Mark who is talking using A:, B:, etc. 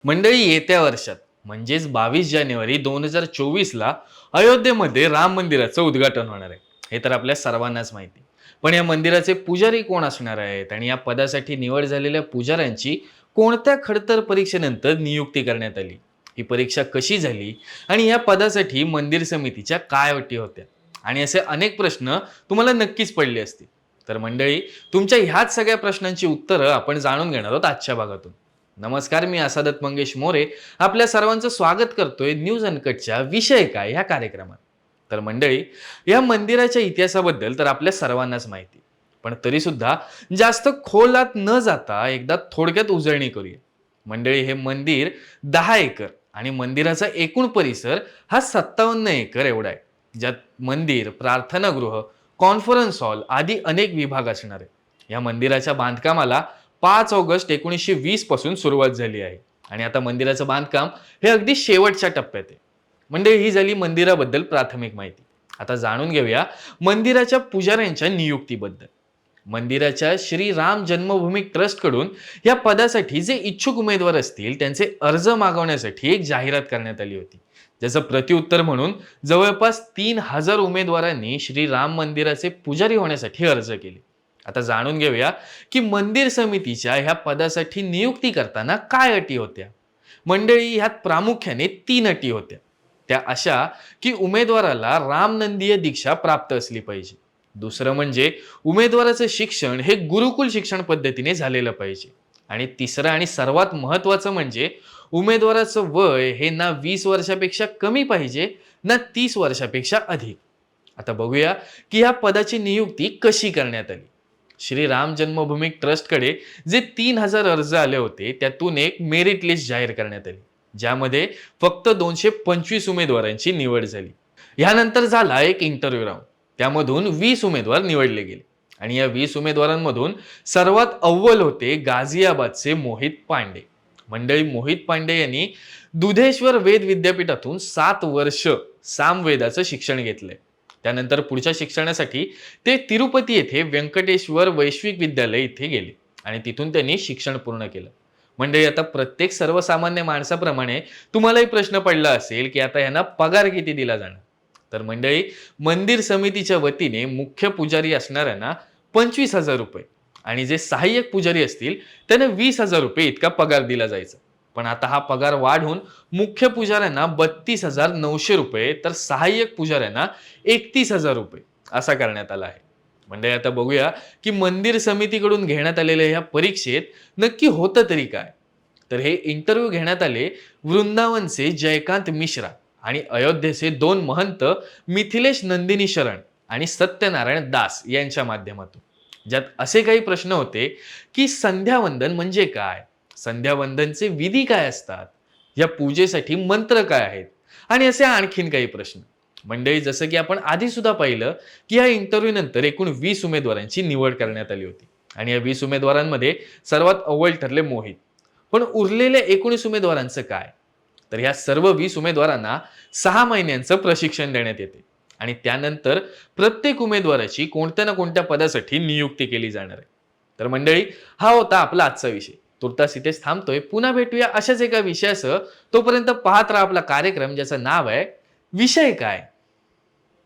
A: मंडळी येत्या वर्षात म्हणजेच 22 जानेवारी 2024ला अयोध्येमध्ये राम मंदिराचं उद्घाटन होणार आहे. हे तर आपल्या सर्वांनाच माहिती. पण या मंदिराचे पुजारी कोण असणार आहेत आणि या पदासाठी निवड झालेल्या पुजाऱ्यांची कोणत्या खडतर परीक्षेनंतर नियुक्ती करण्यात आली? ही परीक्षा कशी झाली आणि या पदासाठी मंदिर समितीच्या काय अटी होत्या? आणि असे अनेक प्रश्न तुम्हाला नक्कीच पडले असतील. तर मंडळी, तुमच्या ह्याच सगळ्या प्रश्नांची उत्तरं आपण जाणून घेणार आहोत आजच्या भागातून. नमस्कार, मी आसादत मंगेश मोरे आपल्या सर्वांचं स्वागत करतोय न्यूज अनकटच्या विषय काय ह्या कार्यक्रमात. तर मंडळी, या मंदिराच्या इतिहासाबद्दल तर आपल्या सर्वांनाच माहिती, पण तरी सुद्धा जास्त खोलात न जाता एकदा थोडक्यात उजळणी करूया. मंडळी, हे मंदिर 10 एकर आणि मंदिराचा एकूण परिसर हा 57 एकर एवढा आहे, ज्यात मंदिर, प्रार्थनागृह, कॉन्फरन्स हॉल आदी अनेक विभाग असणार आहे. या मंदिराच्या बांधकामाला 5 ऑगस्ट 1920 पासून सुरुवात झाली आहे आणि आता मंदिराचं बांधकाम हे अगदी शेवटच्या टप्प्यात आहे. म्हणजे ही झाली मंदिराबद्दल प्राथमिक माहिती. आता जाणून घेऊया मंदिराच्या पुजाऱ्यांच्या नियुक्तीबद्दल. मंदिराच्या श्री राम जन्मभूमी ट्रस्ट कडून या पदासाठी जे इच्छुक उमेदवार असतील त्यांचे अर्ज मागवण्यासाठी एक जाहिरात करण्यात आली होती, ज्याचं प्रत्युत्तर म्हणून जवळपास 3000 उमेदवारांनी श्री राम मंदिराचे पुजारी होण्यासाठी अर्ज केले. आता जाणून घेऊया की मंदिर समितीच्या ह्या पदासाठी नियुक्ती करताना काय अटी होत्या. मंडळी, ह्यात प्रामुख्याने 3 अटी होत्या. त्या अशा की उमेदवाराला रामनंदीय दीक्षा प्राप्त असली पाहिजे. दुसरं म्हणजे उमेदवाराचं शिक्षण हे गुरुकुल शिक्षण पद्धतीने झालेलं पाहिजे. आणि तिसरं आणि सर्वात महत्वाचं म्हणजे उमेदवाराचं वय हे ना 20 वर्षापेक्षा कमी पाहिजे ना 30 वर्षापेक्षा अधिक. आता बघूया की ह्या पदाची नियुक्ती कशी करण्यात आली. श्री राम जन्मभूमी ट्रस्टकडे जे 3000 अर्ज आले होते त्यातून एक मेरिट लिस्ट जाहीर करण्यात आली, ज्यामध्ये फक्त 225 उमेदवारांची निवड झाली. यानंतर झाला एक इंटरव्ह्यू राऊंड. त्यामधून 20 उमेदवार निवडले गेले आणि या 20 उमेदवारांमधून सर्वात अव्वल होते गाझियाबादचे मोहित पांडे. मंडळी, मोहित पांडे यांनी दुधेश्वर वेद विद्यापीठातून 7 वर्ष सामवेदाचं शिक्षण घेतलंय. त्यानंतर पुढच्या शिक्षणासाठी ते तिरुपती येथे व्यंकटेश्वर वैश्विक विद्यालय इथे गेले आणि तिथून त्यांनी शिक्षण पूर्ण केलं. म्हणजे आता प्रत्येक सर्वसामान्य माणसाप्रमाणे तुम्हालाही प्रश्न पडला असेल की आता यांना पगार किती दिला जाणार. तर मंडळी, मंदिर समितीच्या वतीने मुख्य पुजारी असणाऱ्यांना 25,000 रुपये आणि जे सहाय्यक पुजारी असतील त्यांना 20,000 रुपये इतका पगार दिला जायचा. पण आता हा पगार वाढून मुख्य पुजाऱ्यांना 32,900 रुपये तर सहाय्यक पुजाऱ्यांना 31,000 रुपये असा करण्यात आला आहे. म्हणजे आता बघूया की मंदिर समितीकडून घेण्यात आलेल्या ह्या परीक्षेत नक्की होतं तरी काय. तर हे इंटरव्ह्यू घेण्यात आले वृंदावनचे जयकांत मिश्रा आणि अयोध्येचे 2 महंत मिथिलेश नंदिनी शरण आणि सत्यनारायण दास यांच्या माध्यमातून. ज्यात असे काही प्रश्न होते की संध्यावंदन म्हणजे काय, संध्यावंदनचे विधी काय असतात, या पूजेसाठी मंत्र काय आहेत आणि असे आणखीन काही प्रश्न. मंडळी, जसं की आपण आधी सुद्धा पाहिलं की या इंटरव्ह्यू नंतर एकूण 20 उमेदवारांची निवड करण्यात आली होती आणि या 20 उमेदवारांमध्ये सर्वात अव्वल ठरले मोहित. पण उरलेल्या 19 उमेदवारांचं काय? तर ह्या सर्व 20 उमेदवारांना 6 महिन्यांचं प्रशिक्षण देण्यात येते आणि त्यानंतर प्रत्येक उमेदवाराची कोणत्या ना कोणत्या पदासाठी नियुक्ती केली जाणार आहे. तर मंडळी, हा होता आपला आजचा विषय. तुर्तास इथेच थांबतोय. पुन्हा भेटूया अशाच एका विषयासह. तोपर्यंत पाहत राहा आपला कार्यक्रम, ज्याचं नाव आहे विषय काय.